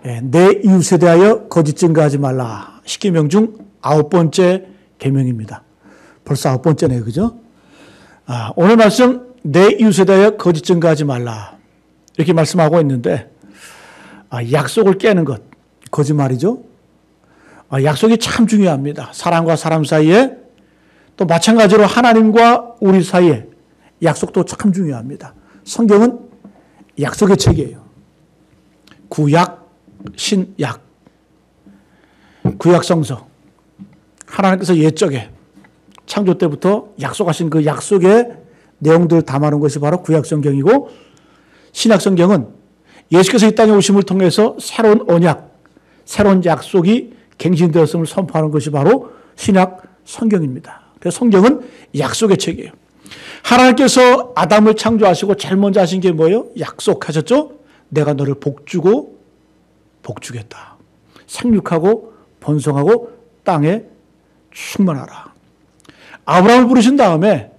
내 이웃에 대하여 거짓 증거하지 말라. 10계명 중 9번째 계명입니다. 벌써 9번째네요. 그죠? 오늘 말씀 내 이웃에 대하여 거짓 증거하지 말라. 이렇게 말씀하고 있는데 약속을 깨는 것 거짓말이죠. 약속이 참 중요합니다. 사람과 사람 사이에 또 마찬가지로 하나님과 우리 사이에 약속도 참 중요합니다. 성경은 약속의 책이에요. 구약, 신약, 구약 성서. 하나님께서 옛적에 창조 때부터 약속하신 그 약속의 내용들을 담아놓은 것이 바로 구약 성경이고, 신약 성경은 예수께서 이 땅에 오심을 통해서 새로운 언약, 새로운 약속이 갱신되었음을 선포하는 것이 바로 신약 성경입니다. 그래서 성경은 약속의 책이에요. 하나님께서 아담을 창조하시고 제일 먼저 하신 게 뭐예요? 약속하셨죠? 내가 너를 복주고 복주겠다. 생육하고 번성하고 땅에 충만하라. 아브라함을 부르신 다음에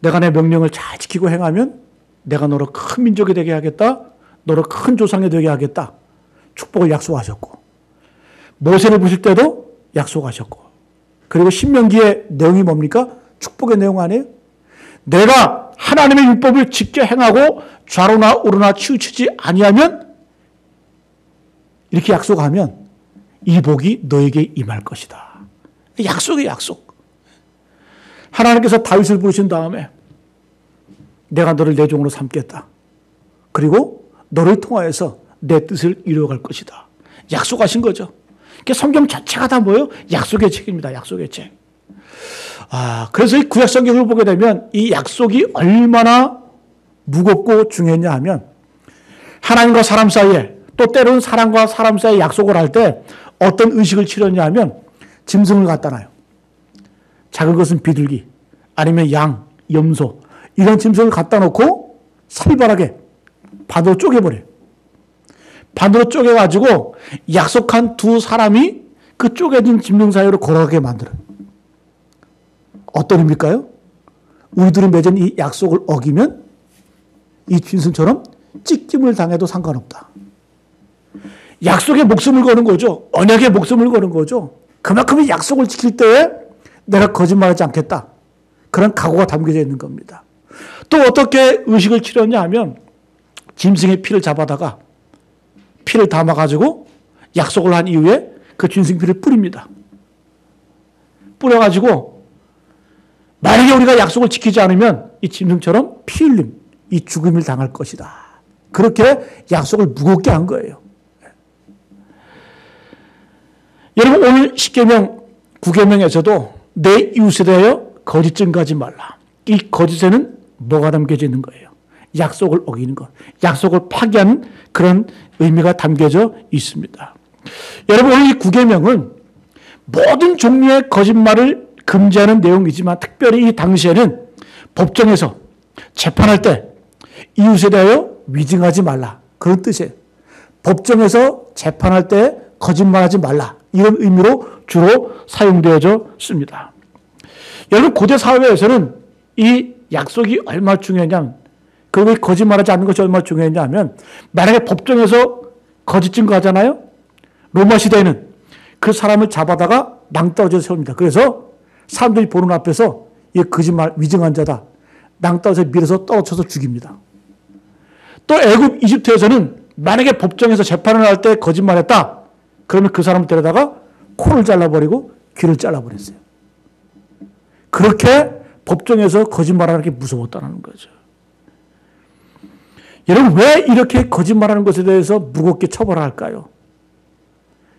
내가 내 명령을 잘 지키고 행하면 내가 너를 큰 민족이 되게 하겠다. 너를 큰 조상이 되게 하겠다. 축복을 약속하셨고, 모세를 부르실 때도 약속하셨고, 그리고 신명기의 내용이 뭡니까? 축복의 내용 아니에요? 내가 하나님의 율법을 지켜 행하고 좌로나 우로나 치우치지 아니하면, 이렇게 약속하면 이 복이 너에게 임할 것이다. 약속이에요, 약속. 하나님께서 다윗을 부르신 다음에 내가 너를 내 종으로 삼겠다. 그리고 너를 통하여서 내 뜻을 이루어갈 것이다. 약속하신 거죠. 성경 자체가 다 뭐예요? 약속의 책입니다. 약속의 책. 그래서 이 구약 성경을 보게 되면 이 약속이 얼마나 무겁고 중요했냐 하면, 하나님과 사람 사이에, 또 때로는 사람과 사람 사이에 약속을 할 때 어떤 의식을 치렀냐 하면, 짐승을 갖다 놔요. 작은 것은 비둘기, 아니면 양, 염소, 이런 짐승을 갖다 놓고 살벌하게 반으로 쪼개버려요. 반으로 쪼개가지고 약속한 두 사람이 그 쪼개진 짐승 사이로 걸어가게 만들어요. 어떤 의미일까요? 우리들이 맺은 이 약속을 어기면 이 짐승처럼 찢김을 당해도 상관없다. 약속에 목숨을 거는 거죠. 언약에 목숨을 거는 거죠. 그만큼 약속을 지킬 때에 내가 거짓말하지 않겠다. 그런 각오가 담겨져 있는 겁니다. 또 어떻게 의식을 치렀냐 하면, 짐승의 피를 잡아다가 피를 담아가지고 약속을 한 이후에 그 짐승 피를 뿌립니다. 뿌려가지고 만약에 우리가 약속을 지키지 않으면 이 짐승처럼 피 흘림, 이 죽음을 당할 것이다. 그렇게 약속을 무겁게 한 거예요. 여러분, 오늘 10계명, 9계명에서도 내 이웃에 대하여 거짓 증거하지 말라. 이 거짓에는 뭐가 담겨져 있는 거예요? 약속을 어기는 것, 약속을 파기하는 그런 의미가 담겨져 있습니다. 여러분, 오늘 이 9계명은 모든 종류의 거짓말을 금지하는 내용이지만, 특별히 이 당시에는 법정에서 재판할 때 이웃에 대하여 위증하지 말라, 그런 뜻이에요. 법정에서 재판할 때 거짓말하지 말라, 이런 의미로 주로 사용되어졌습니다. 여러분, 고대 사회에서는 이 약속이 얼마나 중요하냐면, 그리고 거짓말하지 않는 것이 얼마나 중요하냐면, 만약에 법정에서 거짓 증거하잖아요. 로마 시대에는 그 사람을 잡아다가 낭떠러지에 세웁니다. 그래서 사람들이 보는 앞에서 이 거짓말 위증한 자다, 낭떠러지에 밀어서 떨어쳐서 죽입니다. 또 애굽, 이집트에서는 만약에 법정에서 재판을 할 때 거짓말했다, 그러면 그 사람을 데려다가 코를 잘라버리고 귀를 잘라버렸어요. 그렇게 법정에서 거짓말하는 게 무서웠다는 거죠. 여러분, 왜 이렇게 거짓말하는 것에 대해서 무겁게 처벌할까요?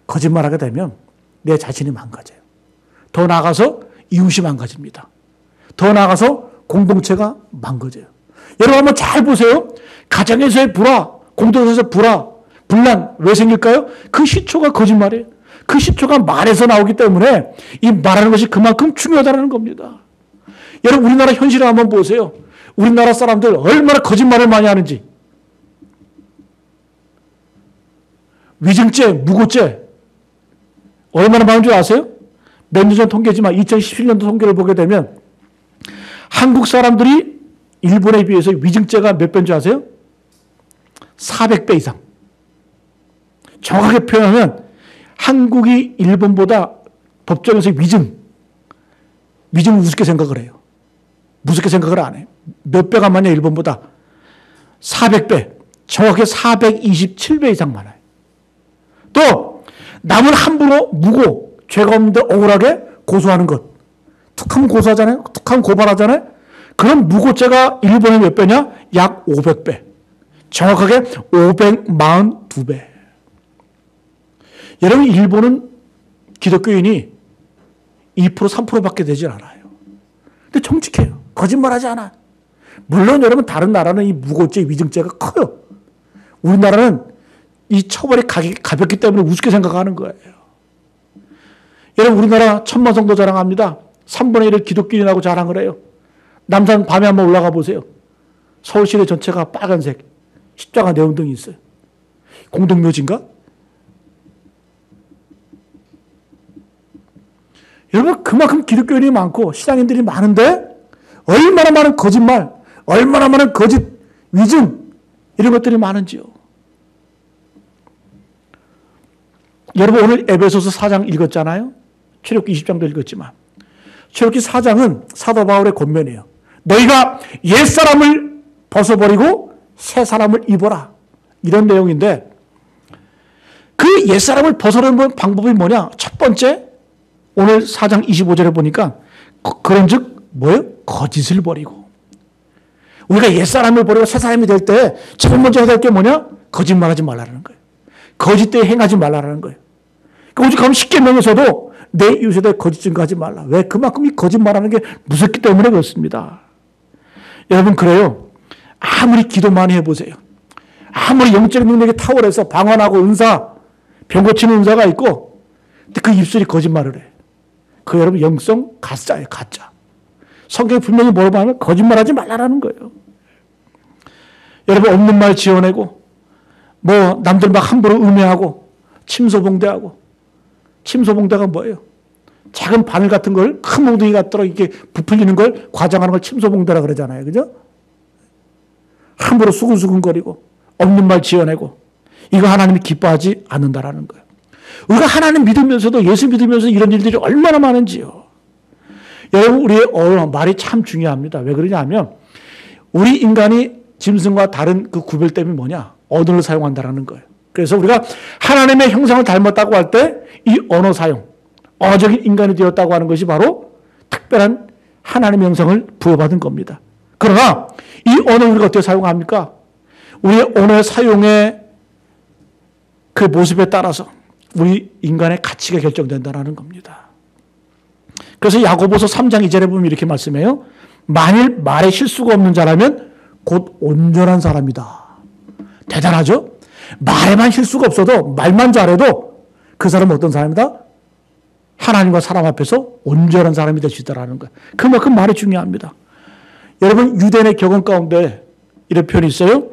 거짓말하게 되면 내 자신이 망가져요. 더 나아가서 이웃이 망가집니다. 더 나아가서 공동체가 망가져요. 여러분, 한번 잘 보세요. 가정에서의 불화, 공동체에서의 분란, 왜 생길까요? 그 시초가 거짓말이에요. 그 시초가 말에서 나오기 때문에 이 말하는 것이 그만큼 중요하다는 겁니다. 여러분, 우리나라 현실을 한번 보세요. 우리나라 사람들 얼마나 거짓말을 많이 하는지. 위증죄, 무고죄 얼마나 많은 줄 아세요? 몇 년 전 통계지만 2017년도 통계를 보게 되면 한국 사람들이 일본에 비해서 위증죄가 몇 배인 줄 아세요? 400배 이상. 정확하게 표현하면 한국이 일본보다 법정에서 위증을 우습게 생각을 해요. 무섭게 생각을 안 해요. 몇 배가 많냐 일본보다. 400배. 정확히 427배 이상 많아요. 또 남을 함부로 무고 죄가 없는데 억울하게 고소하는 것. 툭하면 고소하잖아요. 툭하면 고발하잖아요. 그런 무고죄가 일본의 몇 배냐? 약 500배. 정확하게 542배. 여러분 일본은 기독교인이 2% 3%밖에 되질 않아요. 근데 정직해요. 거짓말하지 않아. 물론 여러분 다른 나라는 이 무고죄, 위증죄가 커요. 우리나라는 이 처벌이 가볍기 때문에 우습게 생각하는 거예요. 여러분 우리나라 천만 성도 자랑합니다. 3분의 1을 기독교인이라고 자랑을 해요. 남산 밤에 한번 올라가 보세요. 서울시내 전체가 빨간색 십자가 네온등이 있어요. 공동묘지인가? 여러분 그만큼 기독교인이 많고 신앙인들이 많은데 얼마나 많은 거짓말, 얼마나 많은 거짓, 위증 이런 것들이 많은지요. 여러분 오늘 에베소서 4장 읽었잖아요. 출애굽기 20장도 읽었지만 출애굽기 4장은 사도 바울의 권면이에요. 너희가 옛사람을 벗어버리고 새사람을 입어라. 이런 내용인데 그 옛사람을 벗어버리는 방법이 뭐냐? 첫 번째 오늘 4장 25절에 보니까 그런 즉 뭐예요? 거짓을 버리고. 우리가 옛사람을 버리고 새사람이 될 때 첫 번째 해야 될 게 뭐냐? 거짓말하지 말라는 거예요. 거짓되이 행하지 말라는 거예요. 오직 그럼 10계명에서도 내 이웃에 대해 거짓 증거하지 말라. 왜? 그만큼 이 거짓말하는 게 무섭기 때문에 그렇습니다. 여러분 그래요. 아무리 기도 많이 해보세요. 아무리 영적 능력이 탁월해서 방언하고 은사, 병 고치는 은사가 있고 근데 그 입술이 거짓말을 해. 그 여러분 영성 가짜예요. 가짜. 성경에 분명히 뭐라고 하면 거짓말하지 말라는 거예요. 여러분 없는 말 지어내고 뭐 남들 막 함부로 음해하고 침소봉대하고 침소봉대가 뭐예요? 작은 바늘 같은 걸 큰 몽둥이 같도록 이렇게 부풀리는 걸 과장하는 걸 침소봉대라 그러잖아요. 그죠? 함부로 수근수근거리고 없는 말 지어내고 이거 하나님이 기뻐하지 않는다라는 거예요. 우리가 하나님 믿으면서도 예수 믿으면서 이런 일들이 얼마나 많은지요. 여러분 우리의 말이 참 중요합니다. 왜 그러냐면 우리 인간이 짐승과 다른 그 구별점이 뭐냐? 언어를 사용한다는 거예요. 그래서 우리가 하나님의 형상을 닮았다고 할 때 이 언어 사용, 언어적인 인간이 되었다고 하는 것이 바로 특별한 하나님의 형상을 부여받은 겁니다. 그러나 이 언어를 우리가 어떻게 사용합니까? 우리의 언어의 사용의 그 모습에 따라서 우리 인간의 가치가 결정된다는 겁니다. 그래서 야고보서 3장 2절에 보면 이렇게 말씀해요. 만일 말에 실수가 없는 자라면 곧 온전한 사람이다. 대단하죠? 말에만 실수가 없어도 말만 잘해도 그 사람은 어떤 사람이다? 하나님과 사람 앞에서 온전한 사람이 될 수 있다는 거예요. 그만큼 말이 중요합니다. 여러분 유대인의 격언 가운데 이런 표현이 있어요.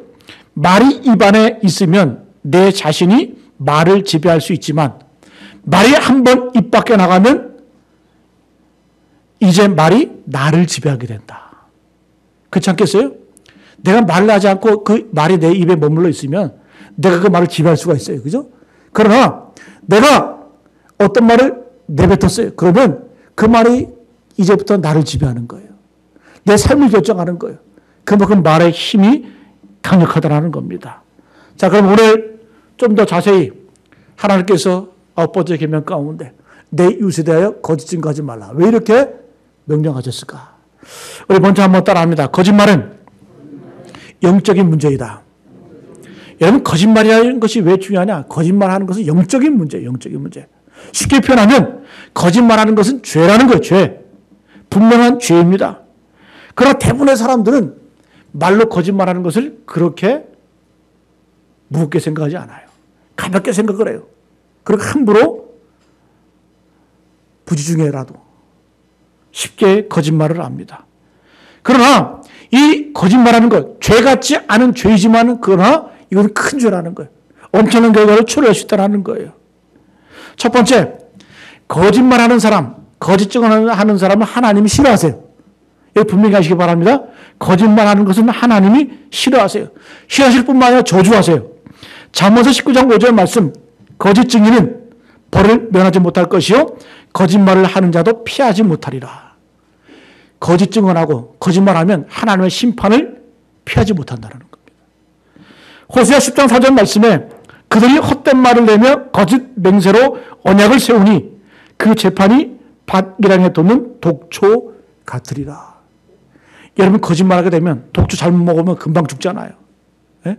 말이 입안에 있으면 내 자신이 말을 지배할 수 있지만 말이 한번 입 밖에 나가면 이제 말이 나를 지배하게 된다. 그렇지 않겠어요? 내가 말을 하지 않고 그 말이 내 입에 머물러 있으면 내가 그 말을 지배할 수가 있어요. 그죠? 그러나 내가 어떤 말을 내뱉었어요. 그러면 그 말이 이제부터 나를 지배하는 거예요. 내 삶을 결정하는 거예요. 그만큼 말의 힘이 강력하다는 겁니다. 자, 그럼 오늘 좀 더 자세히 하나님께서 9번째 계명 가운데 내 이웃에 대하여 거짓 증거하지 말라. 왜 이렇게 명령하셨을까? 우리 먼저 한번 따라합니다. 거짓말은 영적인 문제이다. 여러분 거짓말이라는 것이 왜 중요하냐? 거짓말하는 것은 영적인 문제예요. 영적인 문제. 쉽게 표현하면 거짓말하는 것은 죄라는 거예요. 죄. 분명한 죄입니다. 그러나 대부분의 사람들은 말로 거짓말하는 것을 그렇게 무겁게 생각하지 않아요. 가볍게 생각을 해요. 그리고 함부로 부지중에라도 쉽게 거짓말을 합니다. 그러나 이 거짓말하는 것, 죄 같지 않은 죄이지만 그러나 이건 큰 죄라는 거예요. 엄청난 결과를 초래할 수 있다는 거예요. 첫 번째, 거짓말하는 사람, 거짓 증언하는 사람은 하나님이 싫어하세요. 이거 분명히 하시기 바랍니다. 거짓말하는 것은 하나님이 싫어하세요. 싫어하실 뿐만 아니라 저주하세요. 잠언서 19장 5절 말씀 거짓 증인은 벌을 면하지 못할 것이요 거짓말을 하는 자도 피하지 못하리라. 거짓 증언하고 거짓말하면 하나님의 심판을 피하지 못한다는 겁니다. 호세아 10장 4절 말씀에 그들이 헛된 말을 내며 거짓 맹세로 언약을 세우니 그 재판이 밭기랑에 돋는 독초 같으리라. 여러분 거짓말하게 되면 독초 잘못 먹으면 금방 죽잖아요. 예?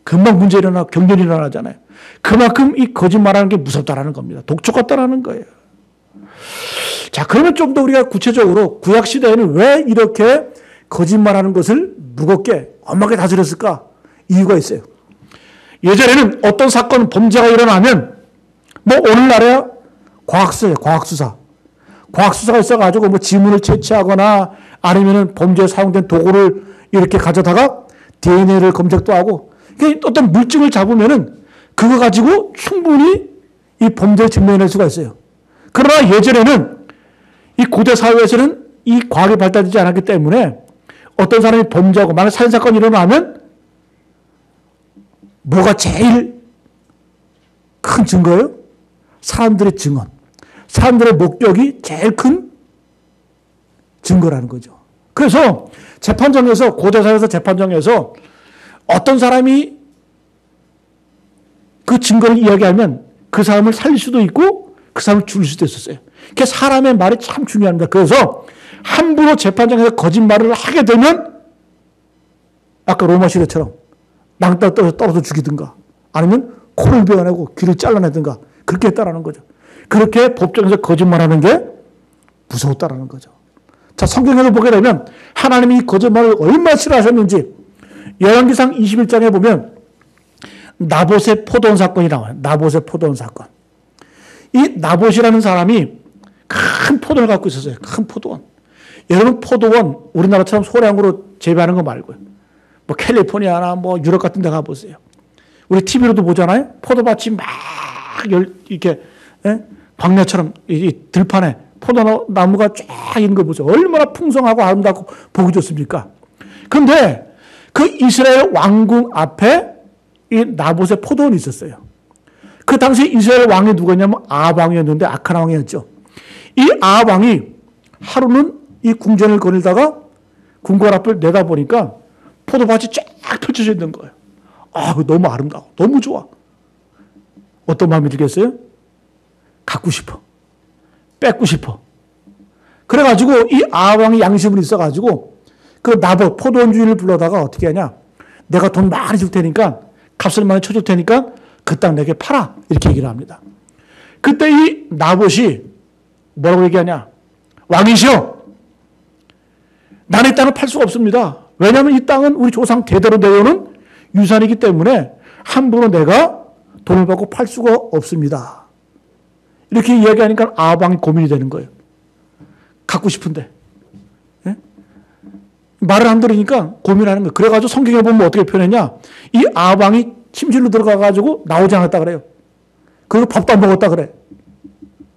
금방 문제 일어나고 경련이 일어나잖아요. 그만큼 이 거짓말하는 게 무섭다라는 겁니다. 독초 같다라는 거예요. 자, 그러면 좀 더 우리가 구체적으로 구약 시대에는 왜 이렇게 거짓말하는 것을 무겁게 엄하게 다스렸을까? 이유가 있어요. 예전에는 어떤 사건, 범죄가 일어나면 뭐 오늘날에야 과학수사예요. 과학수사. 과학수사가 있어가지고 뭐 지문을 채취하거나 아니면은 범죄에 사용된 도구를 이렇게 가져다가 DNA를 검색도 하고 어떤 물증을 잡으면은 그거 가지고 충분히 이 범죄를 증명해낼 수가 있어요. 그러나 예전에는 이 고대 사회에서는 이 과학이 발달되지 않았기 때문에 어떤 사람이 범죄하고 만약 살인사건이 일어나면 뭐가 제일 큰 증거예요? 사람들의 증언. 사람들의 목격이 제일 큰 증거라는 거죠. 그래서 재판정에서, 고대사회에서 재판정에서 어떤 사람이 그 증거를 이야기하면 그 사람을 살릴 수도 있고 그 사람을 죽일 수도 있었어요. 그러니까 사람의 말이 참 중요합니다. 그래서 함부로 재판장에서 거짓말을 하게 되면 아까 로마 시대처럼 낭떠러 떨어져 죽이든가 아니면 코를 베어내고 귀를 잘라내든가 그렇게 했다라는 거죠. 그렇게 법정에서 거짓말하는 게 무서웠다라는 거죠. 자, 성경에서 보게 되면 하나님이 이 거짓말을 얼마나 싫어하셨는지 열왕기상 21장에 보면 나봇의 포도원 사건이 나와요. 나봇의 포도원 사건. 이 나봇이라는 사람이 큰 포도를 갖고 있었어요. 큰 포도원. 여러분 포도원 우리나라처럼 소량으로 재배하는 거 말고요. 뭐 캘리포니아나 뭐 유럽 같은 데 가보세요. 우리 TV로도 보잖아요. 포도밭이 막 이렇게 광야처럼 이 들판에 포도나무가 쫙 있는 거 보세요. 얼마나 풍성하고 아름답고 보기 좋습니까? 그런데 그 이스라엘 왕궁 앞에 이 나봇의 포도원이 있었어요. 그 당시 이스라엘 왕이 누구였냐면 아합 왕이었는데 악한 왕이었죠. 이 아합 왕이 하루는 이 궁전을 거닐다가 궁궐 앞을 내다보니까 포도밭이 쫙 펼쳐져 있는 거예요. 아, 너무 아름다워. 너무 좋아. 어떤 마음이 들겠어요? 갖고 싶어. 뺏고 싶어. 그래가지고 이 아합 왕이 양심은 있어가지고 그 나봇 포도원 주인을 불러다가 어떻게 하냐. 내가 돈 많이 줄 테니까 값을 많이 쳐줄 테니까 그 땅 내게 팔아. 이렇게 얘기를 합니다. 그때 이 나봇이 뭐라고 얘기하냐. 왕이시여. 나는 이 땅을 팔 수가 없습니다. 왜냐하면 이 땅은 우리 조상 대대로 내려오는 유산이기 때문에 함부로 내가 돈을 받고 팔 수가 없습니다. 이렇게 이야기하니까 아합 왕이 고민이 되는 거예요. 갖고 싶은데. 예? 말을 안 들으니까 고민하는 거예요. 그래가지고 성경에 보면 어떻게 표현했냐. 이 아합 왕이 침실로 들어가가지고 나오지 않았다 그래요. 그리고 밥도 안 먹었다 그래.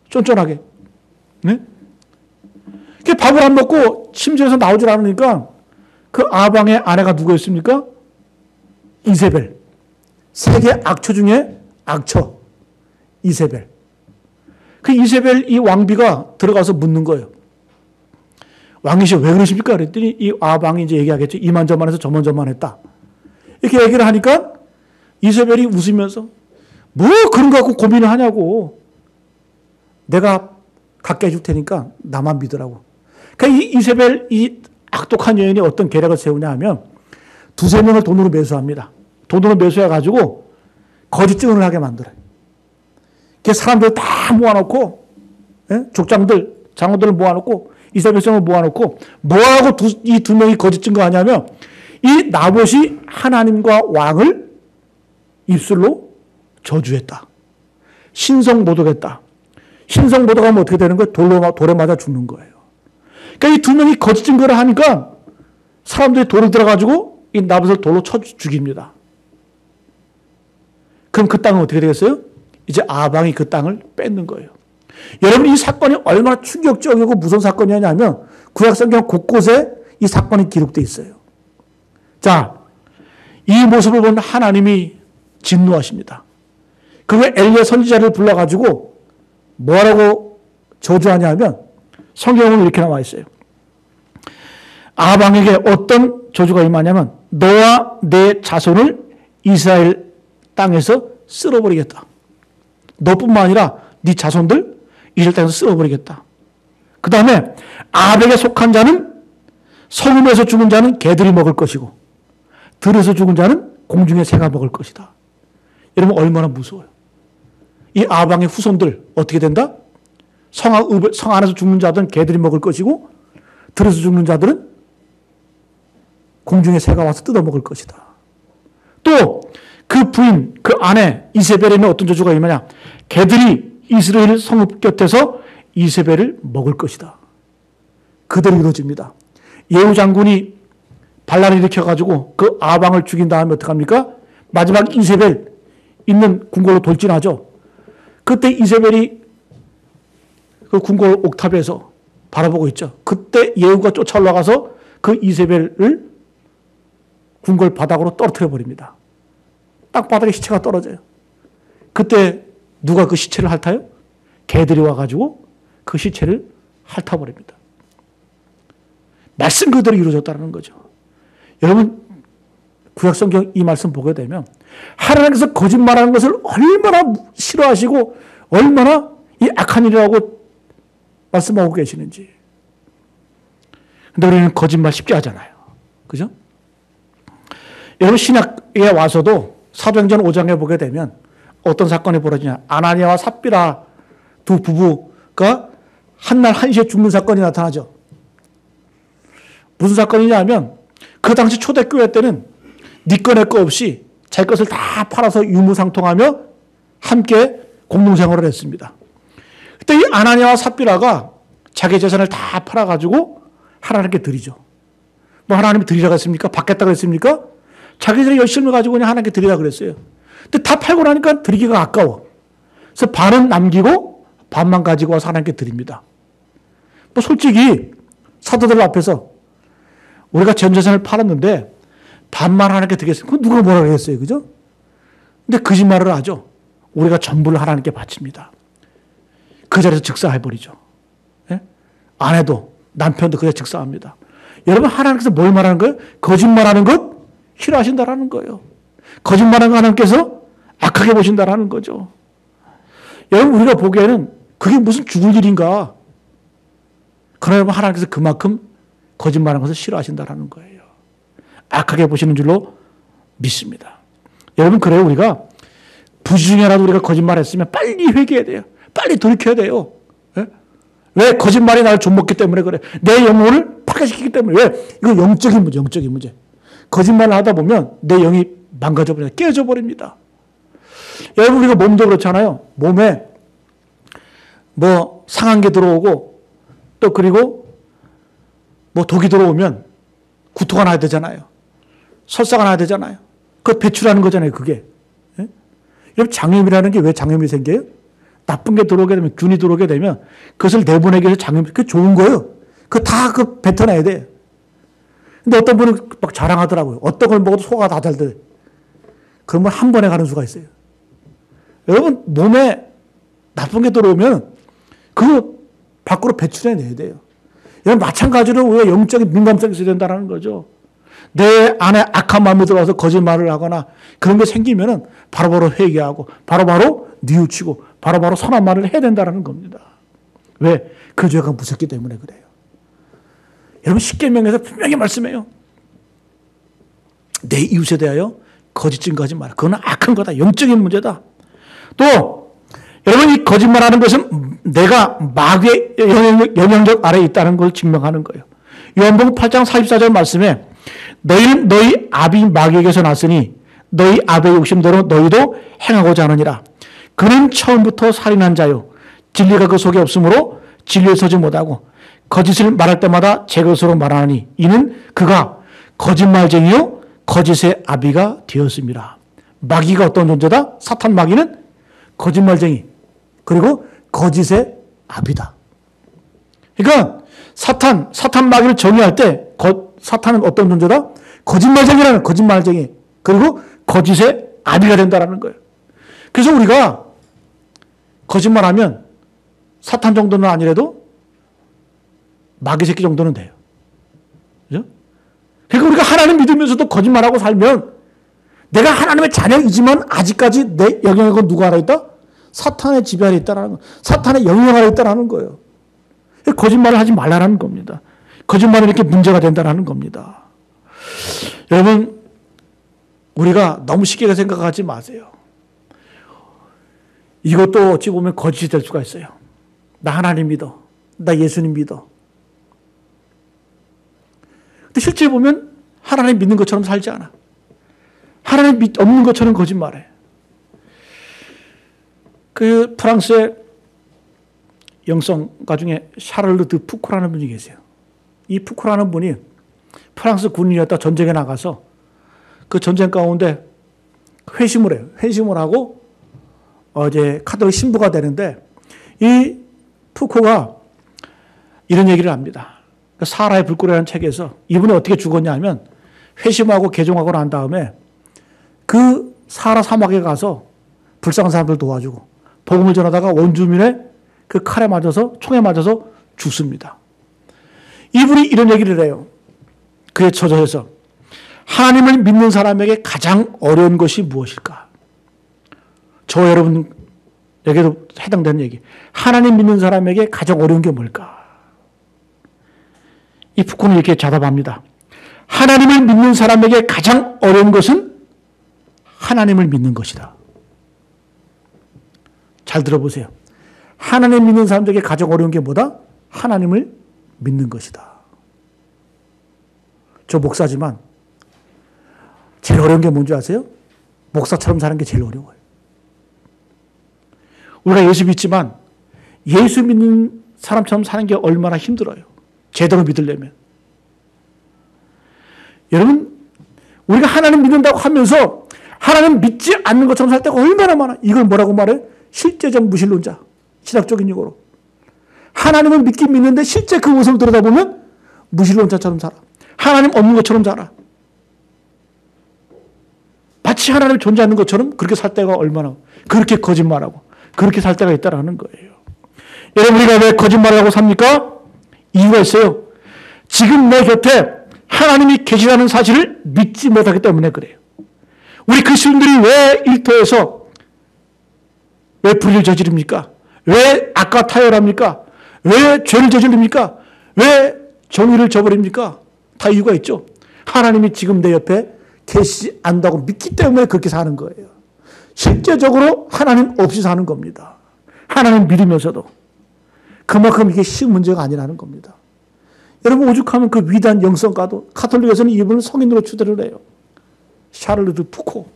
쫀쫀하게. 네? 밥을 안 먹고 침실에서 나오질 않으니까 그 아합 왕의 아내가 누구였습니까? 이세벨. 세계 악처 중에 악처. 이세벨. 그 이세벨 이 왕비가 들어가서 묻는 거예요. 왕이시여 왜 그러십니까? 그랬더니 이 아합 왕이 이제 얘기하겠죠. 이만저만해서 저만저만했다. 이렇게 얘기를 하니까 이세벨이 웃으면서 뭐 그런 거 갖고 고민을 하냐고. 내가 갖게 해줄 테니까 나만 믿으라고. 그러니까 이 이세벨 이 악독한 여인이 어떤 계략을 세우냐 하면 두세 명을 돈으로 매수합니다. 돈으로 매수해가지고 거짓 증언을 하게 만들어요. 그 사람들 다 모아놓고 족장들, 장로들을 모아놓고 이스라엘 백성을 모아놓고 뭐하고 이 두 명이 거짓 증거하냐면 이 나봇이 하나님과 왕을 입술로 저주했다. 신성모독했다. 신성모독하면 어떻게 되는 거예요? 돌에 맞아 죽는 거예요. 그러니까 이 두 명이 거짓 증거를 하니까 사람들이 돌을 들어가지고 이 나봇을 돌로 쳐 죽입니다. 그럼 그 땅은 어떻게 되겠어요? 이제 아합 왕이 그 땅을 뺏는 거예요. 여러분 이 사건이 얼마나 충격적이고 무서운 사건이냐면 구약성경 곳곳에 이 사건이 기록되어 있어요. 자, 이 모습을 본 하나님이 진노하십니다. 그리고 엘리야 선지자를 불러가지고 뭐라고 저주하냐 하면 성경은 이렇게 나와 있어요. 아방에게 어떤 저주가 임하냐면 너와 내 자손을 이스라엘 땅에서 쓸어버리겠다. 너뿐만 아니라 네 자손들 이스라엘 땅에서 쓸어버리겠다. 그 다음에 아합에게 속한 자는 성읍에서 죽은 자는 개들이 먹을 것이고 들에서 죽은 자는 공중의 새가 먹을 것이다. 여러분 얼마나 무서워요. 이 아방의 후손들 어떻게 된다? 성 안에서 죽는 자들은 개들이 먹을 것이고 들에서 죽는 자들은 공중의 새가 와서 뜯어먹을 것이다. 또 그 부인, 그 아내 이세벨에는 어떤 저주가 임하냐? 개들이 이스라엘 성읍 곁에서 이세벨을 먹을 것이다. 그대로 이루어집니다. 예후 장군이 반란을 일으켜가지고 그 아방을 죽인 다음에 어떡합니까? 마지막 이세벨 있는 궁궐로 돌진하죠. 그때 이세벨이 그 궁궐 옥탑에서 바라보고 있죠. 그때 예후가 쫓아 올라가서 그 이세벨을 궁궐 바닥으로 떨어뜨려 버립니다. 땅바닥에 시체가 떨어져요. 그때 누가 그 시체를 핥아요? 개들이 와가지고 그 시체를 핥아버립니다. 말씀 그대로 이루어졌다는 거죠. 여러분 구약성경 이 말씀 보게 되면 하나님께서 거짓말하는 것을 얼마나 싫어하시고 얼마나 이 악한 일이라고 말씀하고 계시는지. 근데 우리는 거짓말 쉽게 하잖아요. 그죠? 여러분 신약에 와서도 사도행전 5장에 보게 되면 어떤 사건이 벌어지냐. 아나니아와 삽비라 두 부부가 한날 1시에 죽는 사건이 나타나죠. 무슨 사건이냐 하면 그 당시 초대교회 때는 네 거 내 거 없이 자기 것을 다 팔아서 유무상통하며 함께 공동생활을 했습니다. 그때 이 아나니아와 삽비라가 자기 재산을 다 팔아가지고 하나님께 드리죠. 뭐 하나님이 드리라고 했습니까? 받겠다고 했습니까? 자기들의 열심을 가지고 그냥 하나님께 드리라고 그랬어요. 근데 다 팔고 나니까 드리기가 아까워. 그래서 반은 남기고 반만 가지고 와서 하나님께 드립니다. 뭐 솔직히 사도들 앞에서 우리가 전 재산을 팔았는데 반만 하나님께 드리겠습니다. 그건 누가 뭐라고 했어요. 그죠? 근데 거짓말을 하죠. 우리가 전부를 하나님께 바칩니다. 그 자리에서 즉사해버리죠. 예? 아내도 남편도 그냥 즉사합니다. 여러분 하나님께서 뭘 말하는 거예요? 거짓말하는 것 싫어하신다라는 거예요. 거짓말하는 거 하나님께서 악하게 보신다라는 거죠. 여러분 우리가 보기에는 그게 무슨 죽을 일인가. 그러나 하나님께서 그만큼 거짓말하는 것을 싫어하신다라는 거예요. 악하게 보시는 줄로 믿습니다. 여러분 그래요. 우리가 부지중에라도 우리가 거짓말했으면 빨리 회개해야 돼요. 빨리 돌이켜야 돼요. 예? 왜? 거짓말이 나를 좀먹기 때문에 그래. 내 영혼을 파괴시키기 때문에. 왜? 이거 영적인 문제, 영적인 문제. 거짓말을 하다 보면 내 영이 망가져버립니다. 깨져버립니다. 여러분 우리가 몸도 그렇잖아요. 몸에 뭐 상한 게 들어오고 또 그리고 뭐 독이 들어오면 구토가 나야 되잖아요. 설사가 나야 되잖아요. 그거 배출하는 거잖아요. 그게. 예? 여러분 장염이라는 게 왜 장염이 생겨요? 나쁜 게 들어오게 되면 균이 들어오게 되면 그것을 내보내기 위해서 장염, 그게 좋은 거예요. 그거 다 뱉어내야 돼. 근데 어떤 분은 막 자랑하더라고요. 어떤 걸 먹어도 소화가 다 잘 돼. 그러면 한 번에 가는 수가 있어요. 여러분 몸에 나쁜 게 들어오면 그거 밖으로 배출해내야 돼요. 여러분 마찬가지로 우리가 영적인 민감성이 있어야 된다는 거죠. 내 안에 악한 마음이 들어와서 거짓말을 하거나 그런 게 생기면은 바로바로 회개하고 바로바로 뉘우치고 바로바로 선한 말을 해야 된다는 겁니다. 왜? 그 죄가 무섭기 때문에 그래요. 여러분 십계명에서 분명히 말씀해요. 내 이웃에 대하여 거짓 증거하지 마라. 그건 악한 거다. 영적인 문제다. 또 여러분 이 거짓말하는 것은 내가 마귀의 영향력 아래에 있다는 걸 증명하는 거예요. 요한복음 8장 44절 말씀에 너희는 너희 아비 마귀에게서 났으니 너희 아비의 욕심대로 너희도 행하고자 하느니라. 그는 처음부터 살인한 자요 진리가 그 속에 없으므로 진리에 서지 못하고 거짓을 말할 때마다 제 것으로 말하니 이는 그가 거짓말쟁이요 거짓의 아비가 되었습니다. 마귀가 어떤 존재다? 사탄 마귀는 거짓말쟁이 그리고 거짓의 아비다. 그러니까 사탄 마귀를 정의할 때 사탄은 어떤 존재다? 거짓말쟁이라는 거짓말쟁이 그리고 거짓의 아비가 된다는 거예요. 그래서 우리가 거짓말하면 사탄 정도는 아니라도 마귀 새끼 정도는 돼요. 그죠? 그러니까 우리가 하나님 믿으면서도 거짓말하고 살면 내가 하나님의 자녀이지만 아직까지 내 영향력은 누가 알아 있다? 사탄의 지배 아래 있다라는 거. 사탄의 영향 아래 있다라는 거예요. 거짓말을 하지 말라는 겁니다. 거짓말은 이렇게 문제가 된다는 겁니다. 여러분, 우리가 너무 쉽게 생각하지 마세요. 이것도 어찌 보면 거짓이 될 수가 있어요. 나 하나님 믿어. 나 예수님 믿어. 근데 실제 보면 하나님 믿는 것처럼 살지 않아. 하나님 없는 것처럼 거짓말해. 그 프랑스의 영성가 중에 샤를르 드 푸코라는 분이 계세요. 이 푸코라는 분이 프랑스 군인이었다 전쟁에 나가서 그 전쟁 가운데 회심을 해요. 회심을 하고 이제 카톨릭 신부가 되는데 이 푸코가 이런 얘기를 합니다. 사라의 불꽃이라는 책에서 이분이 어떻게 죽었냐 하면 회심하고 개종하고 난 다음에 그 사라 사막에 가서 불쌍한 사람들 도와주고 복음을 전하다가 원주민의 그 칼에 맞아서 총에 맞아서 죽습니다. 이분이 이런 얘기를 해요. 그의 처저에서 하나님을 믿는 사람에게 가장 어려운 것이 무엇일까? 저 여러분에게도 해당되는 얘기. 하나님 믿는 사람에게 가장 어려운 게 뭘까? 이 푸코는 이렇게 대답합니다. 하나님을 믿는 사람에게 가장 어려운 것은 하나님을 믿는 것이다. 잘 들어보세요. 하나님 믿는 사람들에게 가장 어려운 게 뭐다? 하나님을 믿는 것이다. 저 목사지만 제일 어려운 게 뭔지 아세요? 목사처럼 사는 게 제일 어려워요. 우리가 예수 믿지만 예수 믿는 사람처럼 사는 게 얼마나 힘들어요. 제대로 믿으려면. 여러분, 우리가 하나님 믿는다고 하면서 하나님 믿지 않는 것처럼 살 때가 얼마나 많아. 이걸 뭐라고 말해? 실제적 무신론자. 신학적인 용어로. 하나님은 믿긴 믿는데 실제 그 모습을 들여다보면 무신론자처럼 살아. 하나님 없는 것처럼 살아. 마치 하나님이 존재하는 것처럼 그렇게 살 때가 얼마나, 그렇게 거짓말하고 그렇게 살 때가 있다라는 거예요. 여러분, 우리가 왜 거짓말을 하고 삽니까? 이유가 있어요. 지금 내 곁에 하나님이 계시다는 사실을 믿지 못하기 때문에 그래요. 우리 그리스도인들이 왜 일터에서 왜 불의를 저지릅니까? 왜 악과 타협합니까? 왜 죄를 저지릅니까? 왜 정의를 저버립니까? 다 이유가 있죠. 하나님이 지금 내 옆에 계시지 않다고 믿기 때문에 그렇게 사는 거예요. 실제적으로 하나님 없이 사는 겁니다. 하나님 믿으면서도. 그만큼 이게 쉬운 문제가 아니라는 겁니다. 여러분, 오죽하면 그 위대한 영성가도 카톨릭에서는 이분을 성인으로 추대를 해요. 샤를르 드 푸코.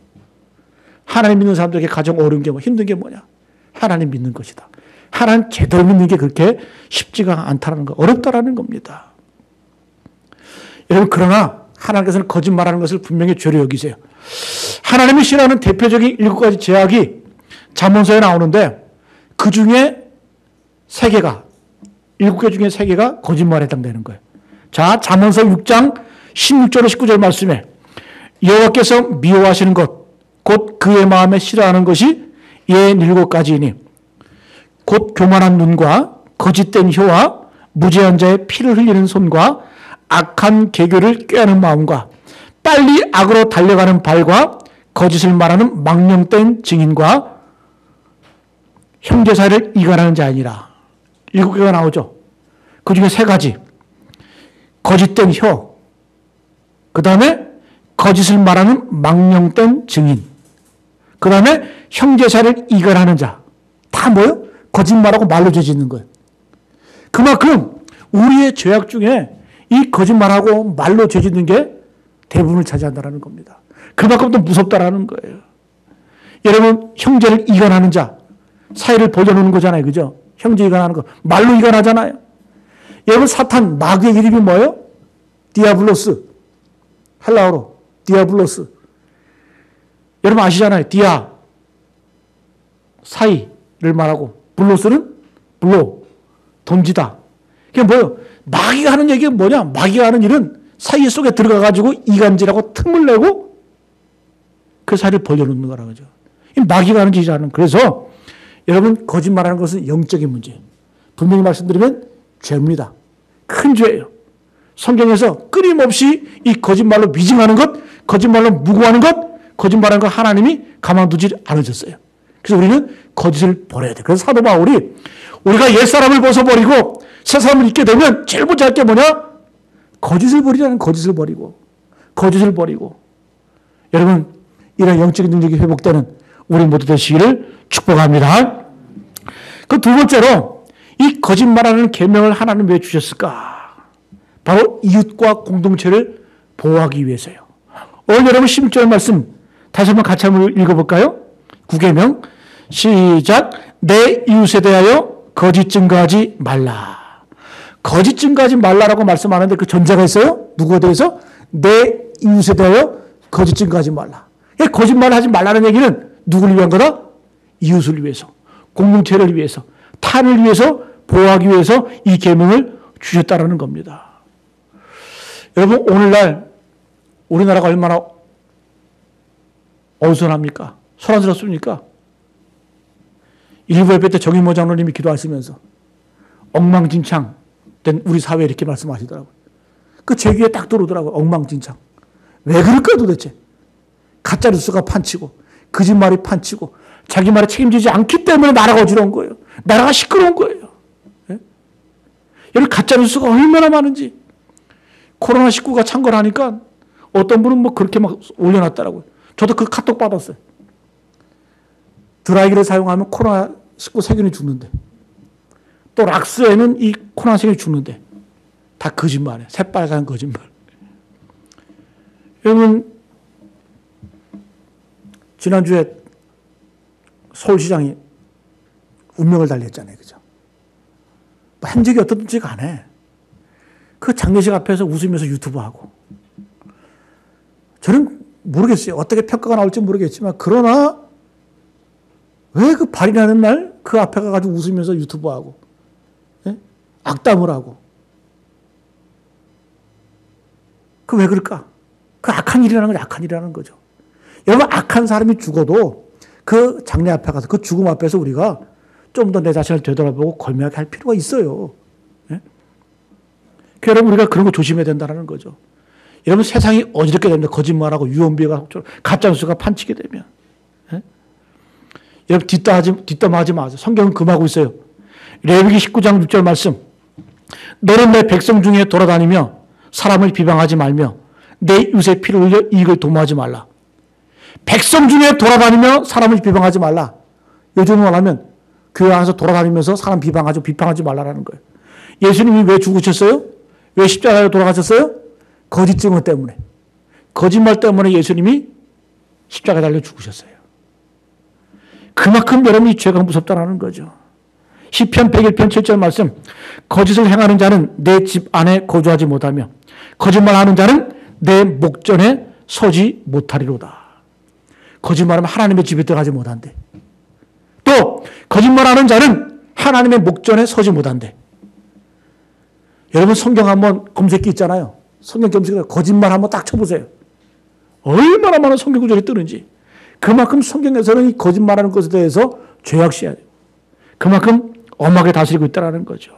하나님 믿는 사람들에게 가장 어려운 게 뭐, 힘든 게 뭐냐? 하나님 믿는 것이다. 하나님 제대로 믿는 게 그렇게 쉽지가 않다는 거, 어렵다라는 겁니다. 여러분, 그러나 하나님께서는 거짓말하는 것을 분명히 죄로 여기세요. 하나님이 싫어하는 대표적인 7가지 죄악이 잠언서에 나오는데 그 중에 3개가, 7개 중에 3개가 거짓말에 해당되는 거예요. 자, 잠언서 6장 16절 19절 말씀에 여호와께서 미워하시는 것, 곧 그의 마음에 싫어하는 것이 이 7가지이니 곧 교만한 눈과 거짓된 혀와 무죄한 자의 피를 흘리는 손과 악한 계교를 꾀하는 마음과 빨리 악으로 달려가는 발과 거짓을 말하는 망령된 증인과 형제 사이를 이간하는 자이니라. 7개가 나오죠. 그 중에 3가지. 거짓된 혀, 그 다음에 거짓을 말하는 망령된 증인, 그 다음에 형제 사이를 이간하는 자. 다 뭐예요? 거짓말하고 말로 죄 짓는 거예요. 그만큼 우리의 죄악 중에 이 거짓말하고 말로 죄 짓는 게 대부분을 차지한다는 겁니다. 그만큼 더 무섭다라는 거예요. 여러분, 형제를 이간하는 자, 사이를 벌려놓는 거잖아요. 그죠? 형제 이간하는 거. 말로 이간하잖아요. 여러분, 사탄, 마귀의 이름이 뭐예요? 디아블로스. 헬라어로. 디아블로스. 여러분 아시잖아요. 디아. 사이를 말하고. 블로스는 블로. 던지다. 그게 뭐예요? 마귀가 하는 얘기가 뭐냐? 마귀가 하는 일은 사이 속에 들어가가지고 이간질하고 틈을 내고 그 사이를 벌려놓는 거라는 거죠. 마귀가 하는 짓이라는. 그래서 여러분, 거짓말하는 것은 영적인 문제. 분명히 말씀드리면 죄입니다. 큰 죄예요. 성경에서 끊임없이 이 거짓말로 위증하는 것, 거짓말로 무고하는 것, 거짓말하는 것 하나님이 가만두지 않으셨어요. 그래서 우리는 거짓을 버려야 돼. 그래서 사도 바울이 우리가 옛사람을 벗어버리고 새사람을 입게 되면 제일 먼저 할 게 뭐냐? 거짓을 버리라는. 거짓을 버리고, 거짓을 버리고. 여러분, 이런 영적인 능력이 회복되는 우리 모두 되시기를 축복합니다. 그 두 번째로 이 거짓말하는 계명을 하나님 왜 주셨을까? 바로 이웃과 공동체를 보호하기 위해서요. 오늘 여러분 10절 말씀 다시 한번 같이 한번 읽어볼까요? 9계명 시작. 내 이웃에 대하여 거짓 증거하지 말라. 거짓 증거하지 말라라고 말씀하는데 그 전제가 있어요. 누구에 대해서? 내 이웃에 대하여 거짓 증거하지 말라. 거짓말을 하지 말라는 얘기는 누구를 위한 거다? 이웃을 위해서, 공동체를 위해서, 타인을 위해서, 보호하기 위해서 이 계명을 주셨다는 겁니다. 여러분, 오늘날 우리나라가 얼마나 어수선합니까? 소란스럽습니까? 일부 예배 때 정인모 장로님이 기도하시면서 엉망진창 된 우리 사회 이렇게 말씀하시더라고요. 그 제 귀에 딱 들어오더라고요. 엉망진창. 왜 그럴까 도대체? 가짜 뉴스가 판치고 거짓말이 판치고 자기 말에 책임지지 않기 때문에 나라가 어지러운 거예요. 나라가 시끄러운 거예요. 예? 여러분, 가짜 뉴스가 얼마나 많은지. 코로나19가 창궐하니까 어떤 분은 뭐 그렇게 막 올려놨더라고요. 저도 그 카톡 받았어요. 드라이기를 사용하면 코로나19 세균이 죽는데, 또 락스에는 이 코로나 세균이 죽는데, 다 거짓말이에요. 새빨간 거짓말. 여러분, 지난주에 서울시장이 운명을 달렸잖아요. 그죠? 뭐 행적이 어떻든지 간에 그 장례식 앞에서 웃으면서 유튜브하고. 저는 모르겠어요. 어떻게 평가가 나올지 모르겠지만, 그러나 왜 그 발이 나는 날 그 앞에 가가지고 웃으면서 유튜브하고, 예? 악담을 하고. 그 왜 그럴까? 그 악한 일이라는 건 악한 일이라는 거죠. 여러분, 악한 사람이 죽어도 그 장례 앞에 가서, 그 죽음 앞에서 우리가 좀 더 내 자신을 되돌아보고 골매하게 할 필요가 있어요. 예? 여러분, 우리가 그런 거 조심해야 된다는 거죠. 여러분, 세상이 어지럽게 됩니다. 거짓말하고 유언비어가 가짜뉴스가 판치게 되면. 예? 여러분, 뒷담화하지 마세요. 성경은 금하고 있어요. 레위기 19장 6절 말씀. 너는 내 백성 중에 돌아다니며 사람을 비방하지 말며 내 이웃의 피를 흘려 이익을 도모하지 말라. 백성 중에 돌아다니며 사람을 비방하지 말라. 요즘은 말하면 교회 안에서 돌아다니면서 사람 비방하지 말라라는 거예요. 예수님이 왜 죽으셨어요? 왜 십자가에 돌아가셨어요? 거짓 증거 때문에. 거짓말 때문에 예수님이 십자가에 달려 죽으셨어요. 그만큼 여러분이 죄가 무섭다는 거죠. 시편 101편 7절 말씀. 거짓을 행하는 자는 내 집 안에 거주하지 못하며 거짓말하는 자는 내 목전에 서지 못하리로다. 거짓말하면 하나님의 집에 들어가지 못한대. 또 거짓말하는 자는 하나님의 목전에 서지 못한대. 여러분, 성경 한번 검색기 있잖아요. 성경 검색에 거짓말 한번 딱 쳐보세요. 얼마나 많은 성경 구절이 뜨는지. 그만큼 성경에서는 이 거짓말하는 것에 대해서 죄악시해야 돼요. 그만큼 엄하게 다스리고 있다는 거죠.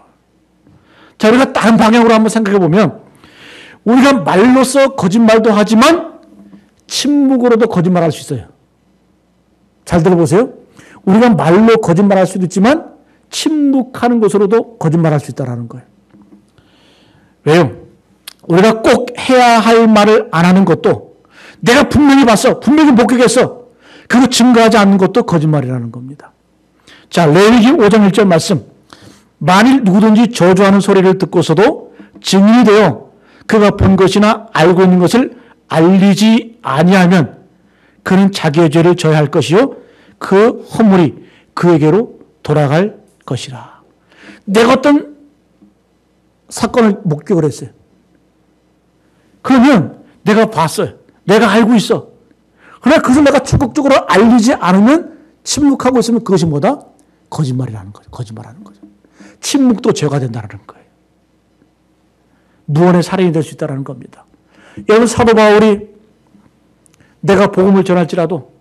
자, 우리가 다른 방향으로 한번 생각해 보면, 우리가 말로써 거짓말도 하지만 침묵으로도 거짓말할 수 있어요. 잘 들어보세요. 우리가 말로 거짓말할 수도 있지만 침묵하는 것으로도 거짓말할 수 있다는 거예요. 왜요? 우리가 꼭 해야 할 말을 안 하는 것도, 내가 분명히 봤어, 분명히 목격했어, 그거 증거하지 않는 것도 거짓말이라는 겁니다. 자, 레위기 5장 1절 말씀. 만일 누구든지 저주하는 소리를 듣고서도 증인이 되어 그가 본 것이나 알고 있는 것을 알리지 아니하면 그는 자기의 죄를 져야 할 것이요 그 허물이 그에게로 돌아갈 것이라. 내가 어떤 사건을 목격을 했어요. 그러면 내가 봤어요. 내가 알고 있어. 그러나 그것을 내가 적극적으로 알리지 않으면, 침묵하고 있으면 그것이 뭐다? 거짓말이라는 거죠. 거짓말하는 거죠. 침묵도 죄가 된다는 거예요. 무언의 살인이 될 수 있다는 겁니다. 여러분, 사도 바울이 내가 복음을 전할지라도